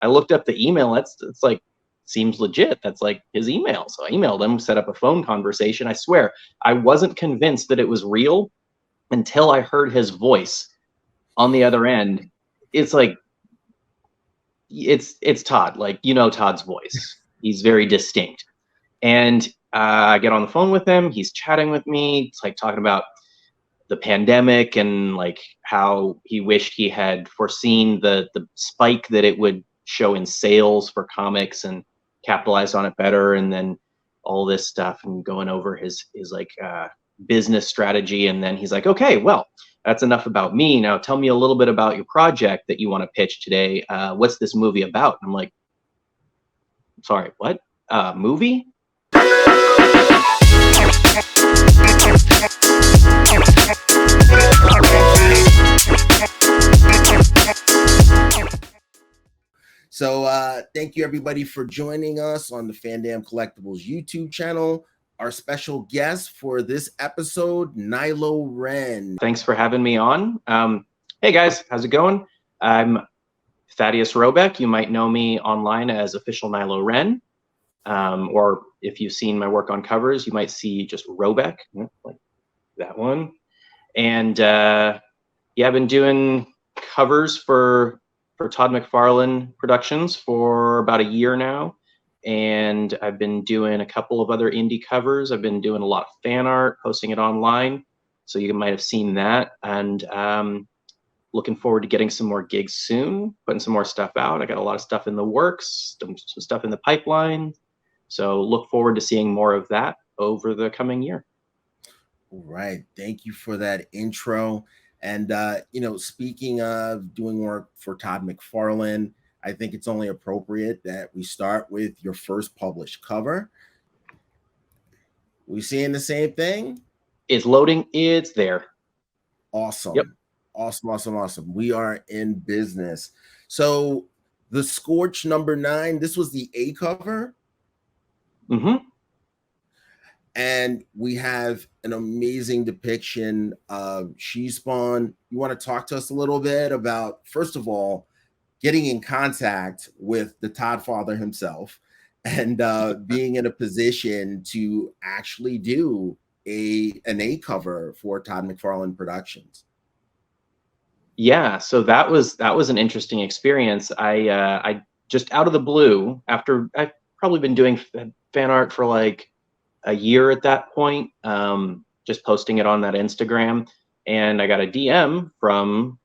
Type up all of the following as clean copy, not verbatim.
I looked up the email. It's like, seems legit. That's like his email. So I emailed him, set up a phone conversation. I swear, I wasn't convinced that it was real until I heard his voice on the other end. It's like, it's Todd. Like, Todd's voice. He's very distinct. And I get on the phone with him. He's chatting with me. It's like talking about the pandemic and like how he wished he had foreseen the spike that it would show in sales for comics and capitalized on it better, and then all this stuff, and going over his like business strategy. And then he's like, okay, well, that's enough about me. Now tell me a little bit about your project that you want to pitch today. What's this movie about? And I'm like, sorry, what? Movie? So thank you everybody for joining us on the Fandam Collectibles YouTube channel. Our special guest for this episode, Nihilo Ren. Thanks for having me on. Hey guys, how's it going? I'm Thaddeus Robeck. You might know me online as official Nihilo Ren. Or if you've seen my work on covers, you might see just Robeck, like that one. And yeah, I've been doing covers for Todd McFarlane Productions for about a year now. And I've been doing a couple of other indie covers. I've been doing a lot of fan art, posting it online. So you might have seen that. And looking forward to getting some more gigs soon, putting some more stuff out. I got a lot of stuff in the works, some stuff in the pipeline. So look forward to seeing more of that over the coming year. All right. Thank you for that intro. And, speaking of doing work for Todd McFarlane, I think it's only appropriate that we start with your first published cover. We seeing the same thing? It's loading. It's there. Awesome. Yep. Awesome. We are in business. So the Scorch #9, this was the A cover. Mm-hmm. And we have an amazing depiction of She-Spawn. You want to talk to us a little bit about, first of all, getting in contact with the Todd father himself and being in a position to actually do an A cover for Todd McFarlane Productions? Yeah, so that was an interesting experience. I just out of the blue, after I've probably been doing fan art for like a year at that point, just posting it on that Instagram, and I got a DM from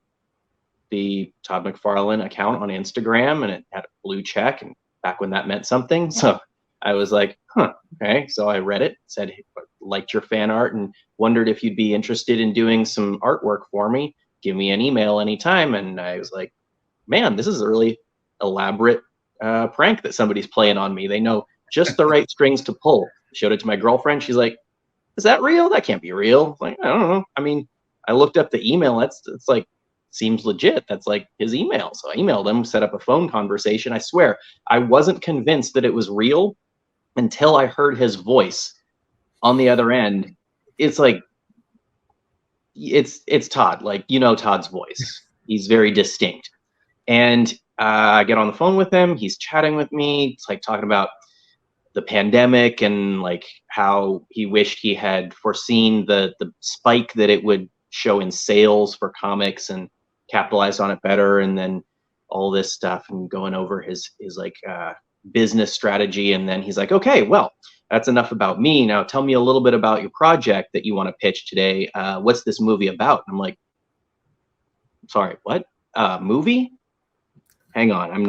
the Todd McFarlane account on Instagram, and it had a blue check, and back when that meant something. So I was like, huh, okay. So I read it, said, liked your fan art and wondered if you'd be interested in doing some artwork for me. Give me an email anytime. And I was like, man, this is a really elaborate prank that somebody's playing on me. They know just the right strings to pull. Showed it to my girlfriend. She's like, is that real? That can't be real. Like, I don't know. I mean, I looked up the email. It's like, seems legit. That's like his email. So I emailed him, set up a phone conversation. I swear, I wasn't convinced that it was real until I heard his voice on the other end. It's like, it's Todd. Like, Todd's voice. He's very distinct. And I get on the phone with him. He's chatting with me. It's like talking about the pandemic and like how he wished he had foreseen the spike that it would show in sales for comics and capitalized on it better, and then all this stuff, and going over his like business strategy. And then he's like, okay, well, that's enough about me. Now tell me a little bit about your project that you want to pitch today. What's this movie about? And I'm like, sorry, what? Movie? Hang on, I'm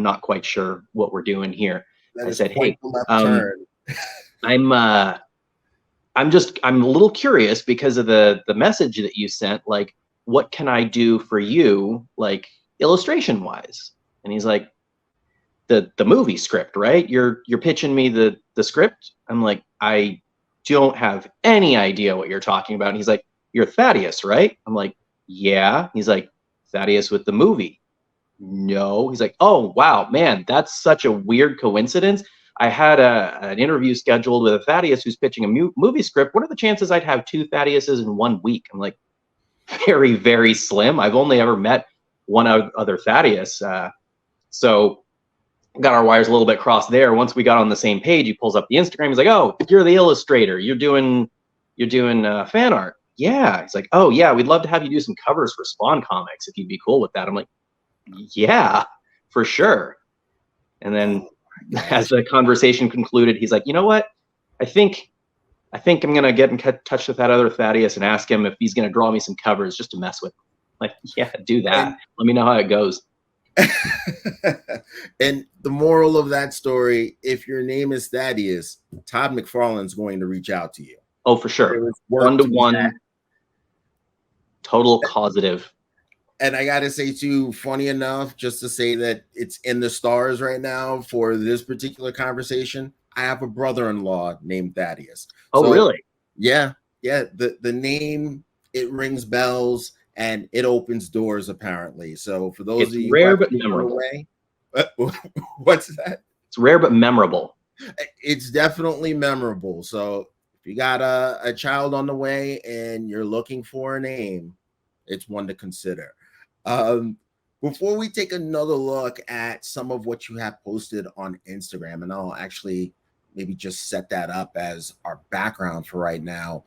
not quite sure what we're doing here. I said, hey, I'm a little curious because of the message that you sent. Like, what can I do for you, like illustration wise? And he's like, the movie script, right? You're pitching me the script. I'm like, I don't have any idea what you're talking about. And he's like, you're Thaddeus, right? I'm like, yeah. He's like, Thaddeus with the movie. No. He's like, oh wow, man, that's such a weird coincidence. I had an interview scheduled with a Thaddeus who's pitching a movie script. What are the chances I'd have two Thaddeus's in 1 week? I'm like, very, very slim. I've only ever met one other Thaddeus. So got our wires a little bit crossed there. Once we got on the same page, he pulls up the Instagram. He's like, "Oh, you're the illustrator. You're doing fan art." Yeah. He's like, "Oh yeah, we'd love to have you do some covers for Spawn Comics if you'd be cool with that." I'm like, "Yeah, for sure." And then as the conversation concluded, he's like, "You know what? I think I'm gonna get in touch with that other Thaddeus and ask him if he's gonna draw me some covers just to mess with him." Like, yeah, do that. Let me know how it goes. And the moral of that story, if your name is Thaddeus, Todd McFarlane's going to reach out to you. Oh, for sure. 1-to-1, total causative. And I got to say too, funny enough, just to say that it's in the stars right now for this particular conversation, I have a brother-in-law named Thaddeus. Oh, so, really? Yeah. The name, it rings bells and it opens doors apparently. So for those of you rare but memorable. What's that? It's rare but memorable. It's definitely memorable. So if you got a child on the way and you're looking for a name, it's one to consider. Before we take another look at some of what you have posted on Instagram, and I'll actually maybe just set that up as our background for right now.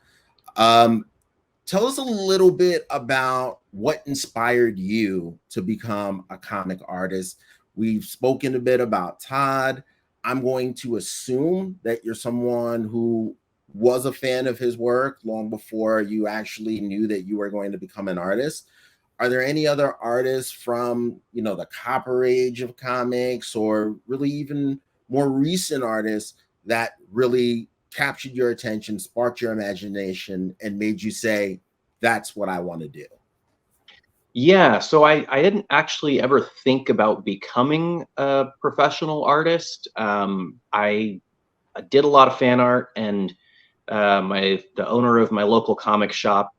Tell us a little bit about what inspired you to become a comic artist. We've spoken a bit about Todd. I'm going to assume that you're someone who was a fan of his work long before you actually knew that you were going to become an artist. Are there any other artists from, the Copper Age of comics, or really even more recent artists that really captured your attention, sparked your imagination, and made you say, that's what I want to do? Yeah, so I didn't actually ever think about becoming a professional artist. I did a lot of fan art, and the owner of my local comic shop,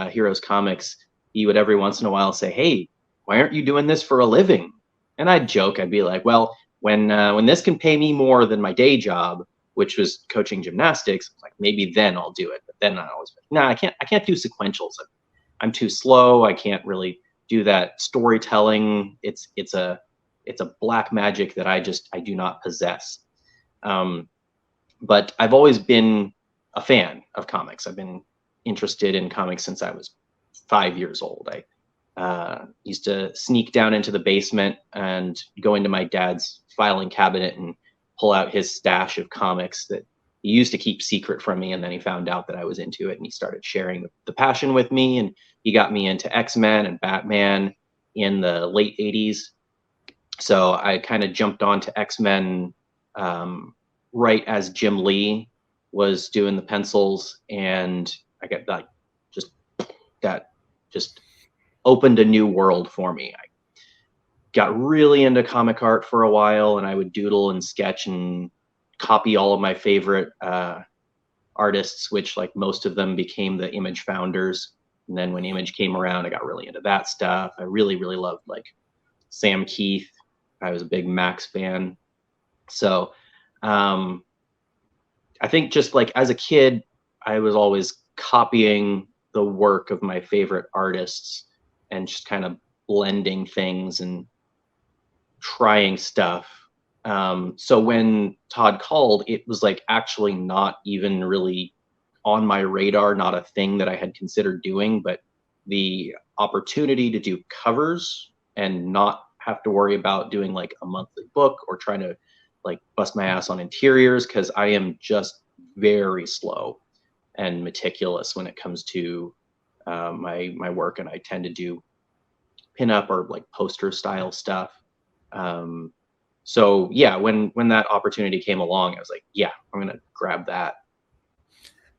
Heroes Comics, he would every once in a while say, "Hey, why aren't you doing this for a living?" And I'd joke, I'd be like, "Well, when this can pay me more than my day job, which was coaching gymnastics, like maybe then I'll do it." But then I always, no, I can't do sequentials. I'm too slow. I can't really do that storytelling. It's a black magic that I do not possess. But I've always been a fan of comics. I've been interested in comics since I was 5 years old. I used to sneak down into the basement and go into my dad's filing cabinet and pull out his stash of comics that he used to keep secret from me. And then he found out that I was into it, and he started sharing the passion with me. And he got me into X-Men and Batman in the late 80s. So I kind of jumped onto X-Men right as Jim Lee was doing the pencils, and I got like that just opened a new world for me. I got really into comic art for a while, and I would doodle and sketch and copy all of my favorite artists, which like most of them became the Image founders. And then when Image came around, I got really into that stuff. I really, really loved like Sam Keith. I was a big Max fan. So I think just like as a kid, I was always copying the work of my favorite artists and just kind of blending things and trying stuff. So when Todd called, it was like actually not even really on my radar, not a thing that I had considered doing, but the opportunity to do covers and not have to worry about doing like a monthly book or trying to like bust my ass on interiors, because I am just very slow and meticulous when it comes to my work, and I tend to do pinup or like poster style stuff. So yeah, when that opportunity came along, I was like, yeah, I'm gonna grab that.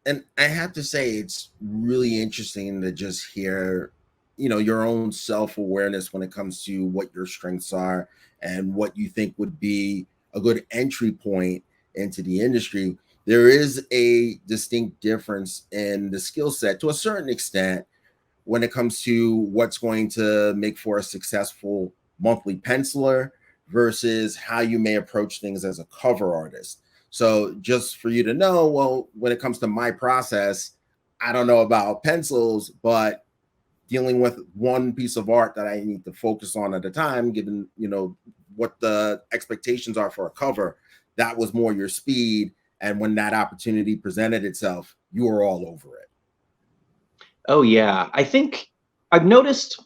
And I have to say, it's really interesting to just hear, your own self-awareness when it comes to what your strengths are and what you think would be a good entry point into the industry. There is a distinct difference in the skill set to a certain extent when it comes to what's going to make for a successful monthly penciler versus how you may approach things as a cover artist. So just for you to know, well, when it comes to my process, I don't know about pencils, but dealing with one piece of art that I need to focus on at a time, given, what the expectations are for a cover. That was more your speed. And when that opportunity presented itself, you were all over it. Oh yeah, I think I've noticed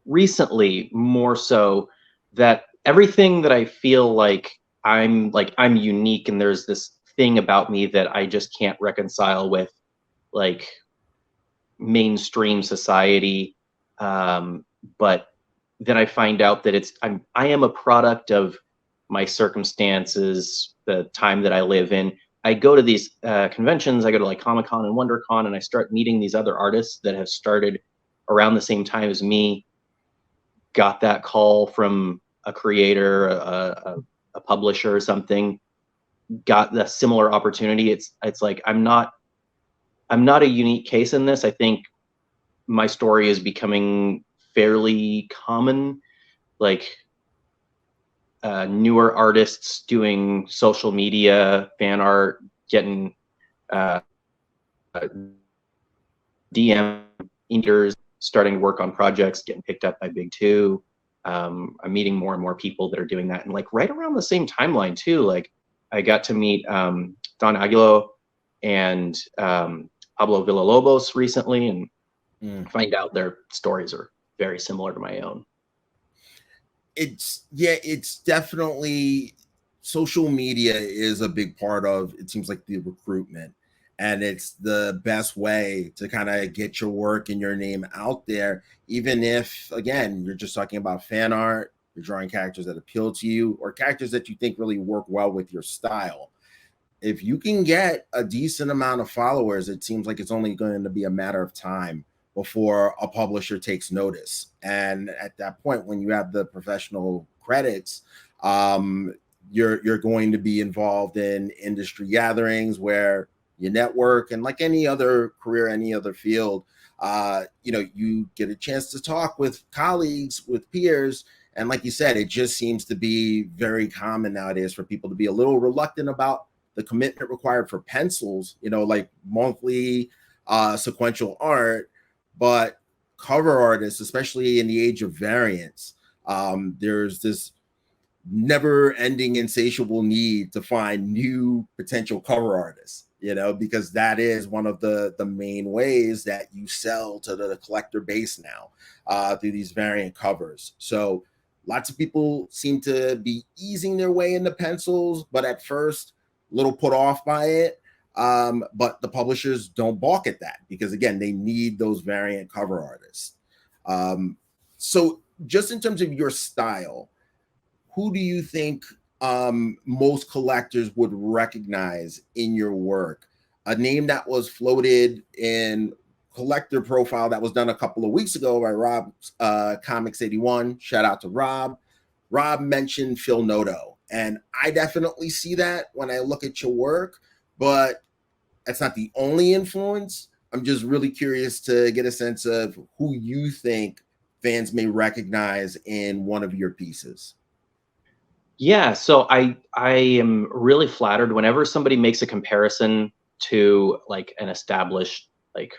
recently more so that everything that I feel like I'm unique and there's this thing about me that I just can't reconcile with like mainstream society. But then I find out that I am a product of my circumstances, the time that I live in. I go to these conventions, I go to like Comic-Con and WonderCon, and I start meeting these other artists that have started around the same time as me, got that call from a creator, a publisher or something, got the similar opportunity. It's like I'm not a unique case in this. I think my story is becoming fairly common, like newer artists doing social media, fan art, getting DM inders, starting to work on projects, getting picked up by Big Two. I'm meeting more and more people that are doing that, and like right around the same timeline too. Like I got to meet Don Aguilo and Pablo Villalobos recently, and find out their stories are very similar to my own. It's definitely, social media is a big part of, it seems like, the recruitment, and it's the best way to kind of get your work and your name out there, even if, again, you're just talking about fan art, you're drawing characters that appeal to you or characters that you think really work well with your style. If you can get a decent amount of followers, it seems like it's only going to be a matter of time before a publisher takes notice. And at that point, when you have the professional credits, you're going to be involved in industry gatherings where you network, and like any other career, any other field, you get a chance to talk with colleagues, with peers. And like you said, it just seems to be very common nowadays for people to be a little reluctant about the commitment required for pencils, like monthly sequential art. But cover artists, especially in the age of variants, there's this never-ending, insatiable need to find new potential cover artists, because that is one of the main ways that you sell to the collector base now, through these variant covers. So lots of people seem to be easing their way into pencils, but at first, a little put off by it. But the publishers don't balk at that because, again, they need those variant cover artists. So just in terms of your style, who do you think most collectors would recognize in your work? A name that was floated in collector profile that was done a couple of weeks ago by Rob, Comics 81. Shout out to Rob. Rob mentioned Phil Noto, and I definitely see that when I look at your work, but that's not the only influence. I'm just really curious to get a sense of who you think fans may recognize in one of your pieces. Yeah, so I am really flattered whenever somebody makes a comparison to like an established like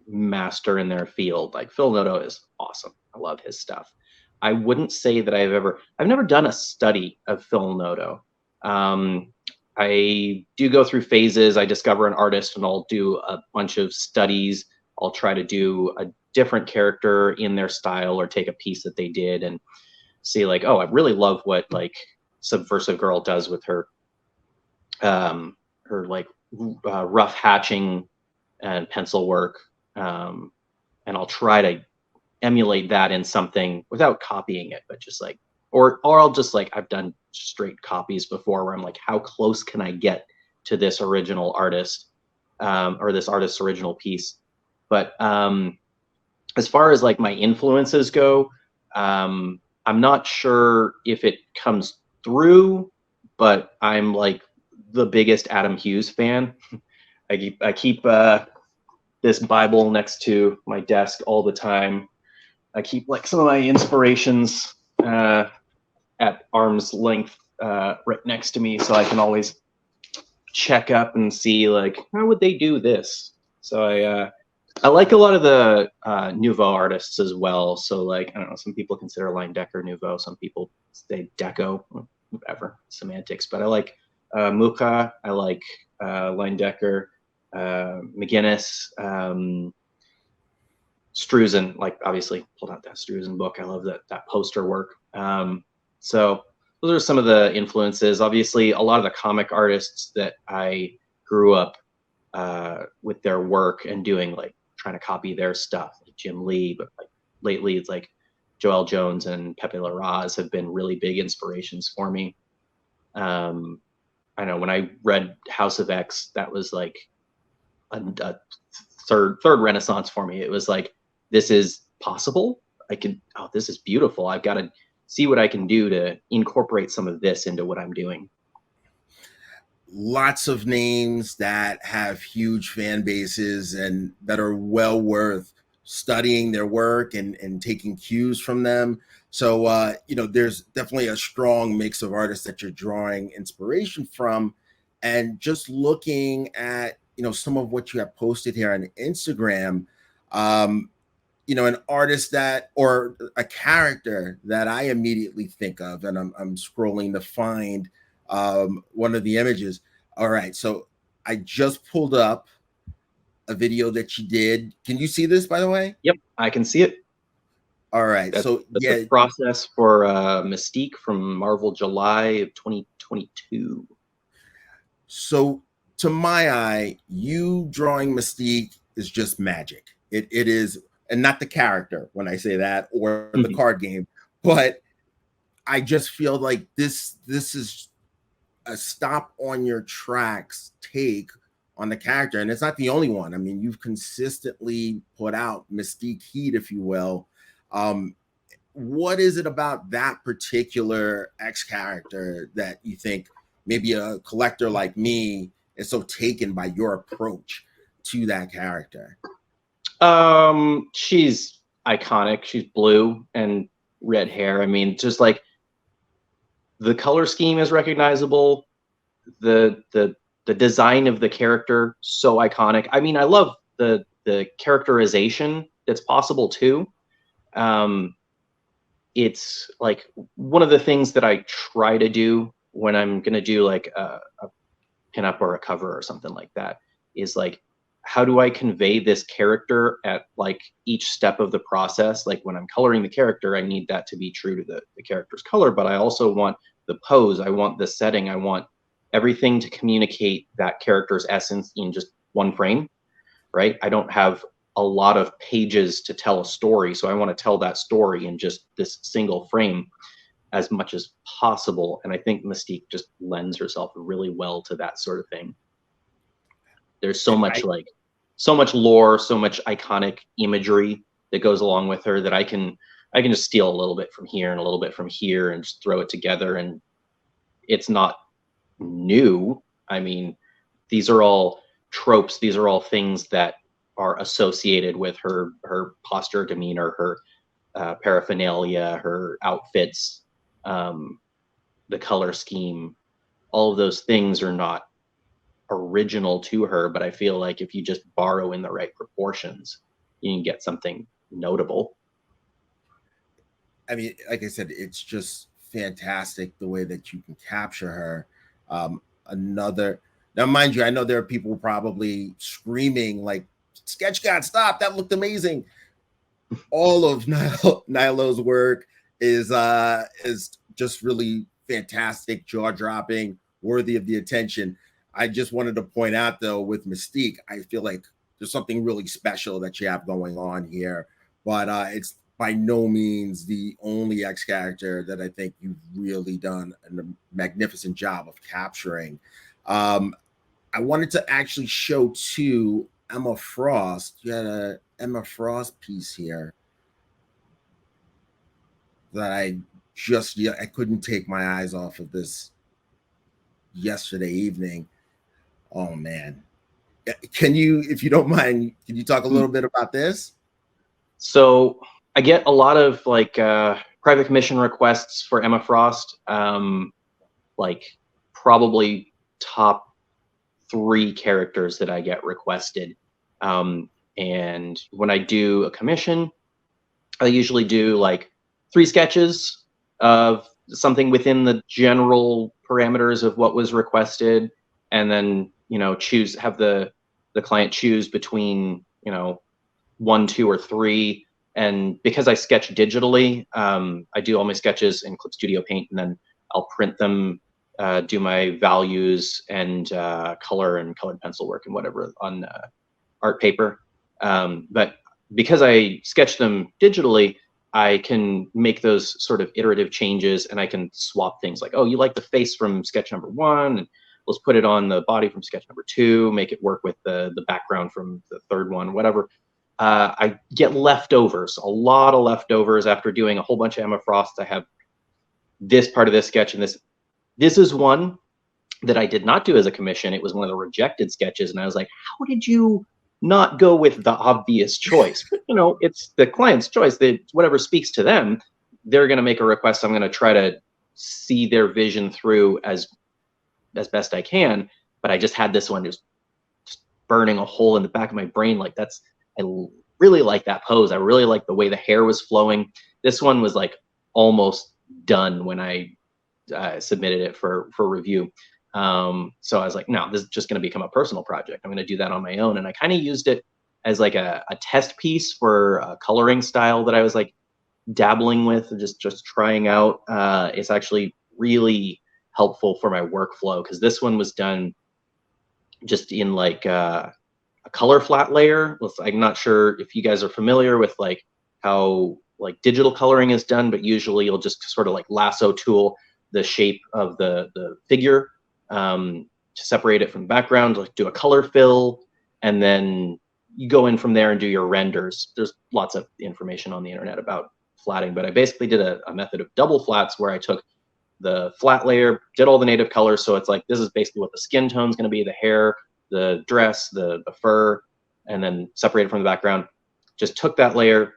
master in their field. Like Phil Noto is awesome. I love his stuff. I wouldn't say that I've never done a study of Phil Noto. I do go through phases. I discover an artist and I'll do a bunch of studies. I'll try to do a different character in their style or take a piece that they did and see like, oh, I really love what like Subversive Girl does with her rough hatching and pencil work. And I'll try to emulate that in something without copying it, but just like, or I'll just like, I've done straight copies before where I'm like, how close can I get to this original artist, or this artist's original piece? But as far as like my influences go, I'm not sure if it comes through, but I'm like the biggest Adam Hughes fan. I keep this Bible next to my desk all the time. I keep like some of my inspirations at arm's length right next to me, so I can always check up and see like, how would they do this? So I like a lot of the Nouveau artists as well. So like, I don't know, some people consider Line Decker Nouveau, some people say Deco, whatever, semantics. But I like Mucha, I like Line Decker, McGinnis, Struzen, like obviously pulled out that Struzen book. I love that poster work. So those are some of the influences. Obviously, a lot of the comic artists that I grew up with their work and doing, like trying to copy their stuff, like Jim Lee, but like lately it's like Joel Jones and Pepe Larraz have been really big inspirations for me. I know when I read House of X, that was like a third renaissance for me. It was like, this is possible. This is beautiful. I've got to see what I can do to incorporate some of this into what I'm doing. Lots of names that have huge fan bases and that are well worth studying their work and taking cues from them. So, there's definitely a strong mix of artists that you're drawing inspiration from. And just looking at, some of what you have posted here on Instagram, an artist or a character that I immediately think of, and I'm scrolling to find one of the images. All right, so I just pulled up a video that you did. Can you see this, by the way? Yep, I can see it. All right, that's the process for Mystique from Marvel July of 2022. So to my eye, you drawing Mystique is just magic. It is, and not the character when I say that, or the card game, but I just feel like this is a stop on your tracks take on the character. And it's not the only one. I mean, you've consistently put out Mystique heat, if you will. What is it about that particular X character that you think maybe a collector like me is so taken by your approach to that character? She's iconic. She's blue and red hair. I mean, just like the color scheme is recognizable. The design of the character, so iconic. I mean, I love the characterization that's possible too. It's like one of the things that I try to do when I'm gonna do like a pinup or a cover or something like that is like, how do I convey this character at like each step of the process? Like when I'm coloring the character, I need that to be true to the character's color, but I also want the pose, I want the setting, I want everything to communicate that character's essence in just one frame, right? I don't have a lot of pages to tell a story, so I want to tell that story in just this single frame as much as possible. And I think Mystique just lends herself really well to that sort of thing. There's so much lore, so much iconic imagery that goes along with her that I can just steal a little bit from here and a little bit from here and just throw it together. And it's not new. I mean, these are all tropes. These are all things that are associated with her posture, demeanor, her paraphernalia, her outfits, the color scheme. All of those things are not original to her, but I feel like if you just borrow in the right proportions, you can get something notable. I mean, like I said, it's just fantastic the way that you can capture her. Now, mind you, I know there are people probably screaming like, "Sketch God, stop! That looked amazing." All of Nihilo's work is just really fantastic, jaw-dropping, worthy of the attention. I just wanted to point out, though, with Mystique, I feel like there's something really special that you have going on here, but it's by no means the only X character that I think you've really done a magnificent job of capturing. I wanted to actually show too Emma Frost. You had a Emma Frost piece here that I couldn't take my eyes off of this yesterday evening. Oh man. Can you, if you don't mind, can you talk a little bit about this? So I get a lot of like private commission requests for Emma Frost, like probably top 3 characters that I get requested. And when I do a commission, I usually do like 3 sketches of something within the general parameters of what was requested, and then, you know, have the client choose between, you know, 1, 2, or 3. And because I sketch digitally, I do all my sketches in Clip Studio Paint, and then I'll print them, do my values and color and colored pencil work and whatever on art paper. But because I sketch them digitally, I can make those sort of iterative changes, and I can swap things like, oh, you like the face from sketch number 1, and let's put it on the body from sketch number 2, make it work with the background from the 3rd one, whatever. I get leftovers, a lot of leftovers after doing a whole bunch of Emma Frost. I have this part of this sketch, and this is one that I did not do as a commission. It was one of the rejected sketches, and I was like, how did you not go with the obvious choice? But, you know, it's the client's choice. Whatever speaks to them, they're going to make a request. I'm going to try to see their vision through as best I can. But I just had this one just burning a hole in the back of my brain. Like, I really like that pose. I really like the way the hair was flowing. This one was like almost done when I submitted it for review. So I was like, no, this is just going to become a personal project. I'm going to do that on my own. And I kind of used it as like a test piece for a coloring style that I was like dabbling with, just trying out. It's actually really helpful for my workflow, because this one was done just in like a color flat layer. I'm not sure if you guys are familiar with like how like digital coloring is done, but usually you'll just sort of like lasso tool the shape of the figure to separate it from the background, like do a color fill, and then you go in from there and do your renders. There's lots of information on the internet about flatting, but I basically did a method of double flats where I took the flat layer, did all the native colors. So it's like, this is basically what the skin tone is going to be, the hair, the dress, the fur, and then separated from the background. Just took that layer,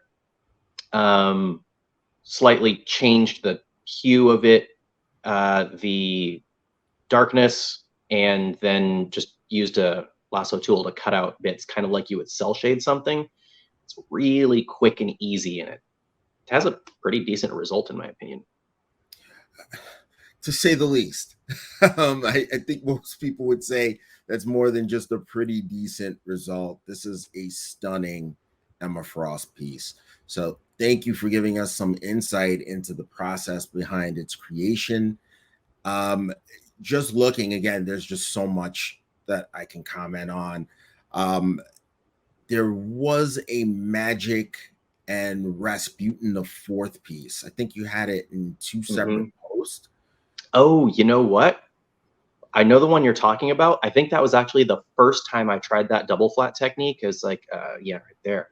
slightly changed the hue of it, the darkness, and then just used a lasso tool to cut out bits, kind of like you would cell shade something. It's really quick and easy, and it has a pretty decent result, in my opinion. To say the least. I think most people would say that's more than just a pretty decent result. This is a stunning Emma Frost piece. So thank you for giving us some insight into the process behind its creation. Just looking again, there's just so much that I can comment on. There was a Magic and Rasputin, the 4th piece. I think you had it in 2 separate posts. Oh, you know what? I know the one you're talking about. I think that was actually the first time I tried that double flat technique. It was like, yeah, right there.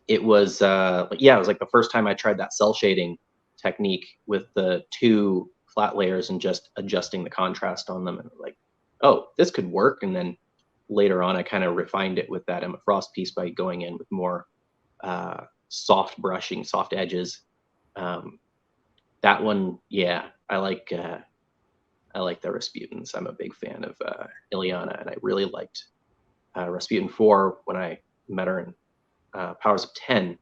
It was, yeah, it was like the first time I tried that cell shading technique with the 2 flat layers and just adjusting the contrast on them. And like, oh, this could work. And then later on, I kind of refined it with that Emma Frost piece by going in with more soft brushing, soft edges. That one, yeah, I like the Rasputins. I'm a big fan of Ileana, and I really liked Rasputin 4 when I met her in Powers of 10.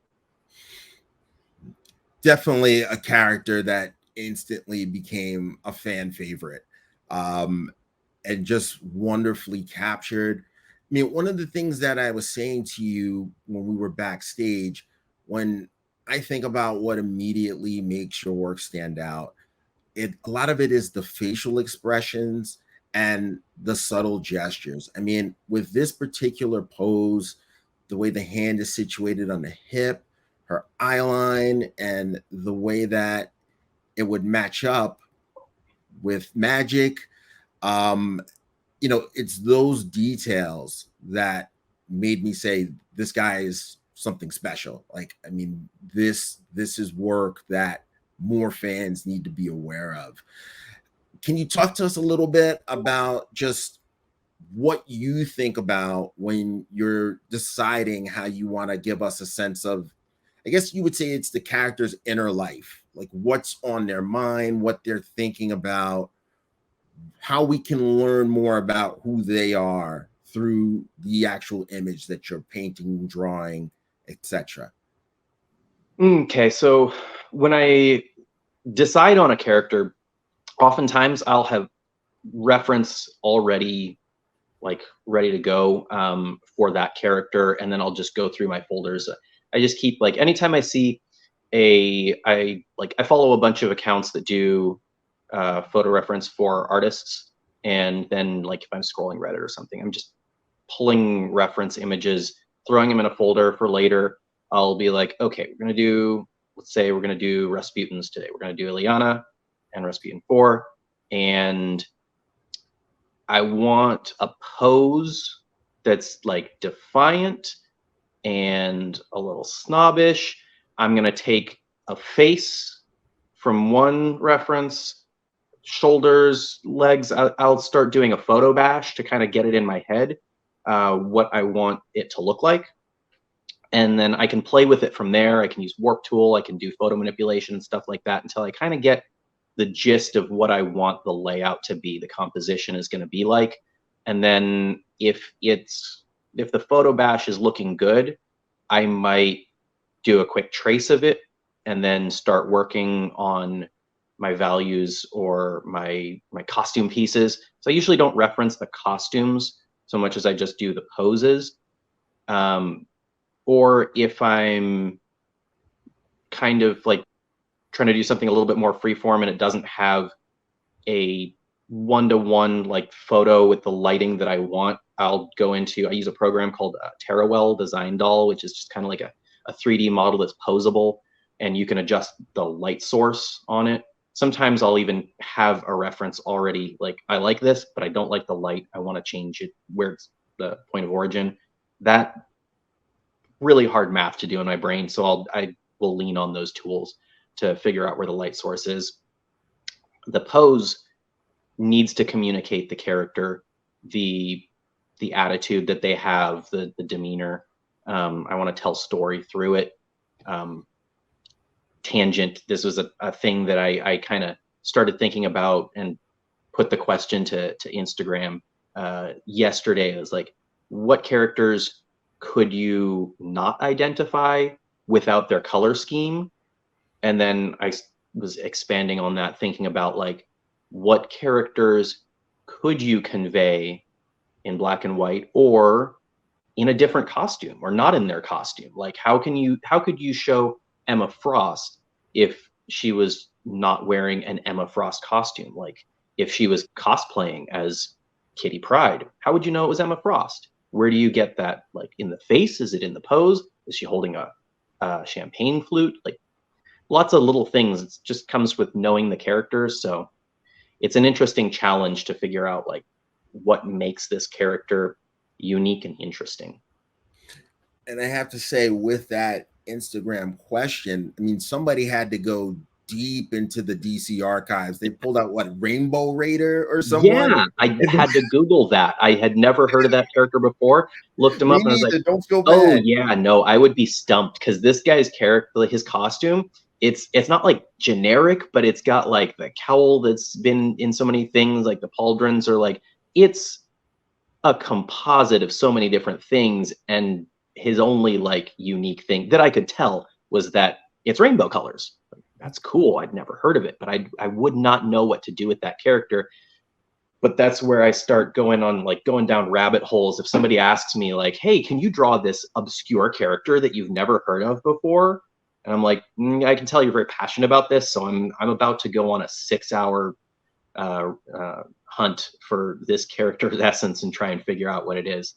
Definitely a character that instantly became a fan favorite, and just wonderfully captured. I mean, one of the things that I was saying to you when we were backstage, when I think about what immediately makes your work stand out, a lot of it is the facial expressions and the subtle gestures. I mean, with this particular pose, the way the hand is situated on the hip, her eye line, and the way that it would match up with Magic, it's those details that made me say this guy is something special. Like, I mean, this is work that more fans need to be aware of. Can you talk to us a little bit about just what you think about when you're deciding how you want to give us a sense of, I guess you would say it's the character's inner life, like what's on their mind, what they're thinking about, how we can learn more about who they are through the actual image that you're painting, drawing, etc.? Okay, so when I decide on a character, oftentimes I'll have reference already like ready to go for that character, and then I'll just go through my folders. I just keep like anytime I see I follow a bunch of accounts that do photo reference for artists, and then like if I'm scrolling Reddit or something, I'm just pulling reference images, throwing them in a folder for later. I'll be like, okay, we're gonna do, let's say we're gonna do Rasputin's today. We're gonna do Ilyana and Rasputin 4, and I want a pose that's like defiant and a little snobbish. I'm gonna take a face from one reference, shoulders, legs. I'll start doing a photo bash to kind of get it in my head, what I want it to look like. And then I can play with it from there. I can use Warp Tool. I can do photo manipulation and stuff like that until I kind of get the gist of what I want the layout to be, the composition is going to be like. And then if the photo bash is looking good, I might do a quick trace of it and then start working on my values or my costume pieces. So I usually don't reference the costumes so much as I just do the poses. Or if I'm kind of like trying to do something a little bit more freeform and it doesn't have a one-to-one like photo with the lighting that I want, I use a program called Terawell Design Doll, which is just kind of like a 3D model that's posable, and you can adjust the light source on it. Sometimes I'll even have a reference already, like I like this, but I don't like the light. I want to change it where it's the point of origin. That really hard math to do in my brain, so I will lean on those tools to figure out where the light source is. The pose needs to communicate the character, the attitude that they have, the demeanor. I want to tell story through it. Tangent, this was a thing that I kind of started thinking about and put the question to Instagram yesterday. I was like, what characters could you not identify without their color scheme? And then I was expanding on that, thinking about like, what characters could you convey in black and white or in a different costume or not in their costume? Like, how could you show Emma Frost if she was not wearing an Emma Frost costume? Like, if she was cosplaying as Kitty Pryde, how would you know it was Emma Frost? Where do you get that? Like, in the face? Is it in the pose? Is she holding a champagne flute? Like, lots of little things. It just comes with knowing the characters. So it's an interesting challenge to figure out like what makes this character unique and interesting. And I have to say, with that Instagram question, I mean, somebody had to go deep into the DC archives. They pulled out what, Rainbow Raider or someone? Yeah, I had to Google that. I had never heard of that character before. Looked him Me up and I was neither. like, Don't feel oh bad. yeah, no, I would be stumped because this guy's character, his costume, it's not like generic, but it's got like the cowl that's been in so many things, like the pauldrons, or like it's a composite of so many different things. And his only like unique thing that I could tell was that it's rainbow colors. That's cool. I'd never heard of it, but I would not know what to do with that character. But that's where I start going down rabbit holes. If somebody asks me like, hey, can you draw this obscure character that you've never heard of before? And I'm like, I can tell you're very passionate about this. So I'm about to go on a 6-hour hunt for this character's essence and try and figure out what it is.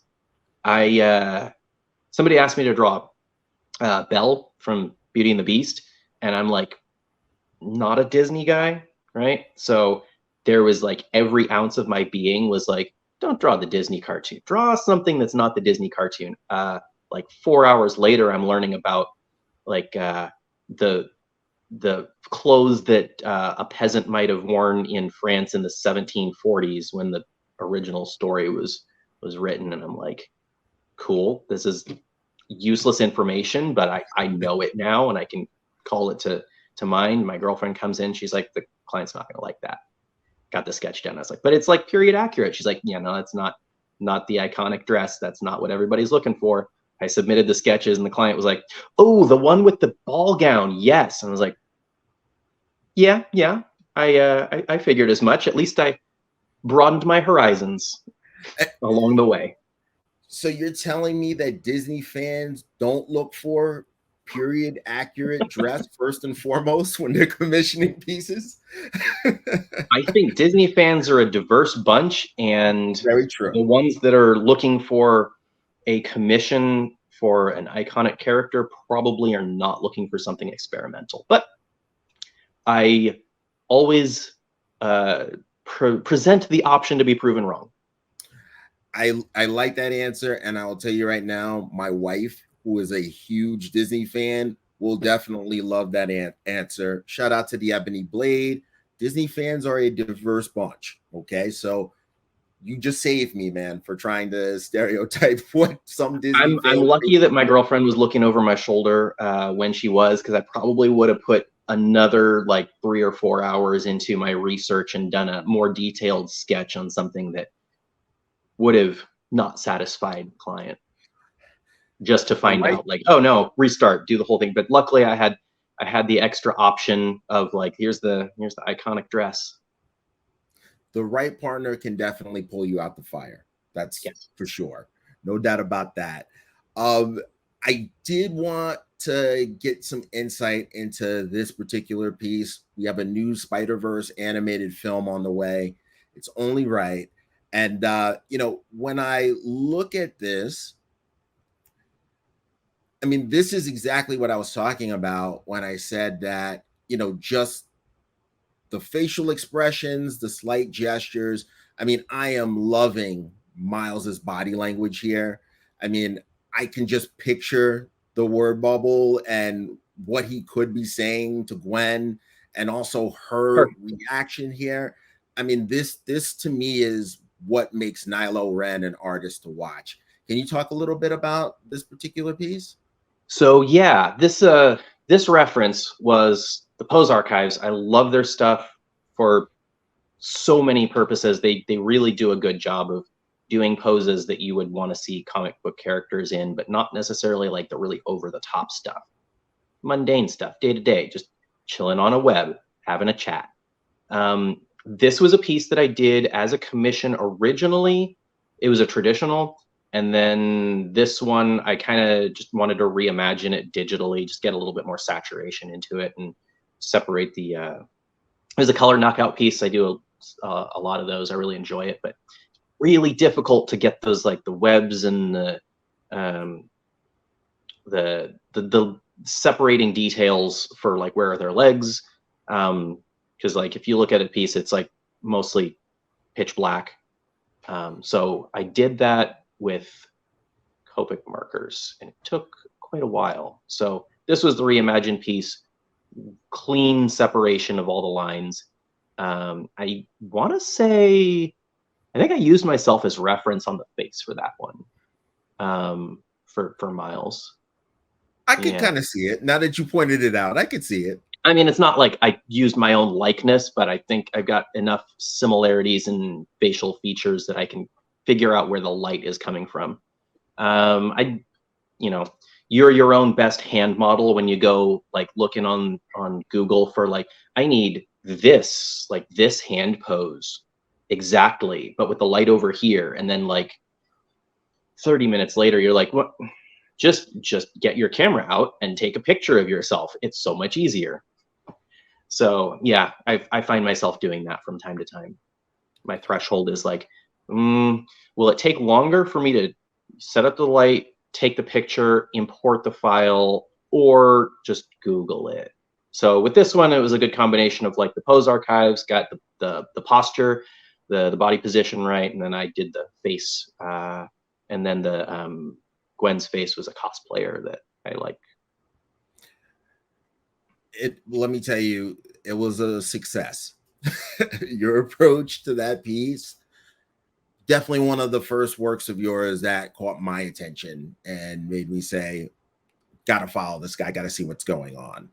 Somebody asked me to draw Belle from Beauty and the Beast, and I'm like, not a Disney guy, right? So there was like every ounce of my being was like, don't draw the Disney cartoon. Draw something that's not the Disney cartoon. Like 4 hours later, I'm learning about like the clothes that a peasant might have worn in France in the 1740s when the original story was written, and I'm like, cool, this is useless information, but I know it now and I can call it to mind. My girlfriend comes in, she's like, the client's not gonna like that. Got the sketch done. I was like, but it's like period accurate. She's like, yeah, no, it's not not the iconic dress. That's not what everybody's looking for. I submitted the sketches and the client was like, oh, the one with the ball gown. Yes. And I was like, yeah, I figured as much. At least I broadened my horizons along the way. So you're telling me that Disney fans don't look for period accurate dress first and foremost when they're commissioning pieces? I think Disney fans are a diverse bunch, and very true. The ones that are looking for a commission for an iconic character probably are not looking for something experimental. But I always present the option to be proven wrong. I like that answer, and I will tell you right now, my wife, who is a huge Disney fan, will definitely love that answer. Shout out to the Ebony Blade. Disney fans are a diverse bunch. Okay, so you just saved me, man, for trying to stereotype what some Disney. I'm lucky that my girlfriend was looking over my shoulder when she was, because I probably would have put another like 3 or 4 hours into my research and done a more detailed sketch on something that would have not satisfied the client, just to find out like, oh no, restart, do the whole thing. But luckily I had the extra option of like, here's the iconic dress. The right partner can definitely pull you out the fire. That's for sure. No doubt about that. I did want to get some insight into this particular piece. We have a new Spider-Verse animated film on the way. It's only right. And, you know, when I look at this, I mean, this is exactly what I was talking about when I said that, you know, just the facial expressions, the slight gestures. I mean, I am loving Miles's body language here. I mean, I can just picture the word bubble and what he could be saying to Gwen, and also her reaction here. I mean, this to me is what makes Nihilo Ren an artist to watch. Can you talk a little bit about this particular piece? So yeah, this reference was the Pose Archives. I love their stuff for so many purposes. They really do a good job of doing poses that you would want to see comic book characters in, but not necessarily like the really over the top stuff. Mundane stuff, day to day, just chilling on a web, having a chat. This was a piece that I did as a commission originally. It was a traditional. And then this one, I kind of just wanted to reimagine it digitally, just get a little bit more saturation into it and separate the, it was a color knockout piece. I do a lot of those. I really enjoy it, but really difficult to get those, like the webs and the separating details for like, where are their legs? Because like, if you look at a piece, it's like mostly pitch black. So I did that with Copic markers, and it took quite a while. So this was the reimagined piece, clean separation of all the lines. I want to say, I think I used myself as reference on the face for that one, for Miles. I could kind of see it now that you pointed it out. I could see it. I mean, it's not like I used my own likeness, but I think I've got enough similarities in facial features that I can figure out where the light is coming from. You know, you're your own best hand model when you go like looking on Google for like, I need this, like this hand pose exactly, but with the light over here. And then like 30 minutes later, you're like, what? Just get your camera out and take a picture of yourself. It's so much easier. So yeah, I find myself doing that from time to time. My threshold is like, will it take longer for me to set up the light, take the picture, import the file, or just Google it? So with this one, it was a good combination of like the Pose Archives, got the posture, the body position right, and then I did the face, and then the Gwen's face was a cosplayer that I like. Let me tell you, it was a success. Your approach to that piece, definitely one of the first works of yours that caught my attention and made me say, gotta follow this guy, gotta see what's going on.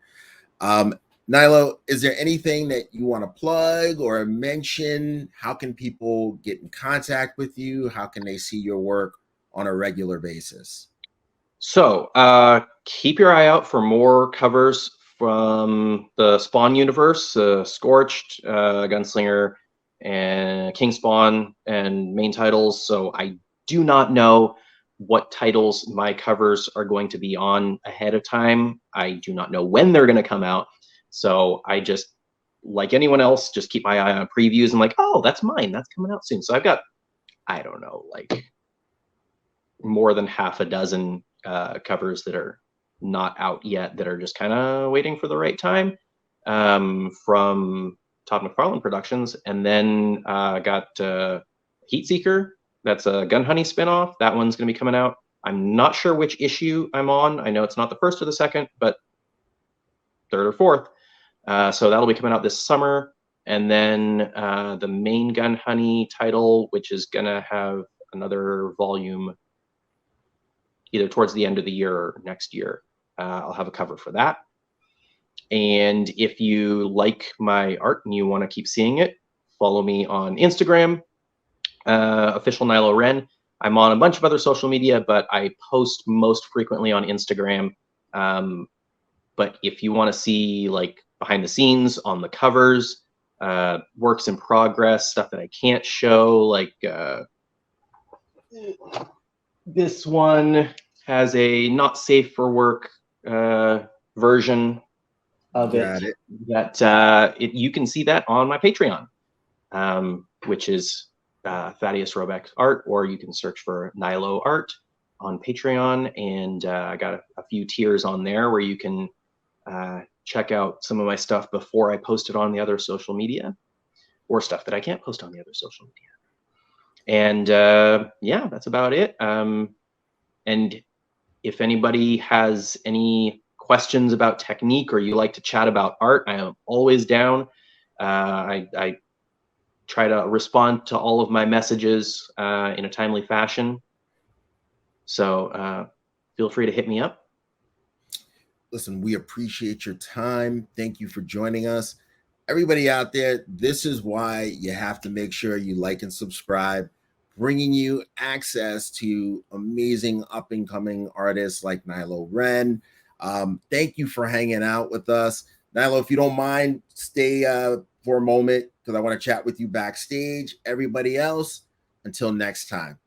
Nihilo, is there anything that you want to plug or mention? How can people get in contact with you? How can they see your work on a regular basis? So keep your eye out for more covers from the Spawn universe, Scorched, Gunslinger, and King Spawn, and main titles. So I do not know what titles my covers are going to be on ahead of time. I do not know when they're going to come out. So I just, like anyone else, just keep my eye on previews and like, oh, that's mine. That's coming out soon. So I've got, I don't know, like more than half a dozen covers that are not out yet that are just kind of waiting for the right time from Todd McFarlane Productions. And then got Heatseeker. That's a Gun Honey spinoff. That one's going to be coming out. I'm not sure which issue I'm on. I know it's not the first or the second, but third or fourth. So that'll be coming out this summer. And then the main Gun Honey title, which is going to have another volume either towards the end of the year or next year. I'll have a cover for that. And if you like my art and you want to keep seeing it, follow me on Instagram, official Nihilo Ren. I'm on a bunch of other social media, but I post most frequently on Instagram. But if you want to see like behind the scenes on the covers, works in progress, stuff that I can't show, like this one has a not safe for work version of it. That you can see that on my Patreon, which is Thaddeus Robeck art, or you can search for Nihilo art on Patreon. And I got a few tiers on there where you can check out some of my stuff before I post it on the other social media, or stuff that I can't post on the other social media. And yeah, that's about it. And if anybody has any questions about technique or you like to chat about art, I am always down. I try to respond to all of my messages in a timely fashion. So feel free to hit me up. Listen, we appreciate your time. Thank you for joining us. Everybody out there, this is why you have to make sure you like and subscribe, bringing you access to amazing up-and-coming artists like Nihilo Ren. Thank you for hanging out with us. Nihilo, if you don't mind, stay for a moment because I want to chat with you backstage. Everybody else, until next time.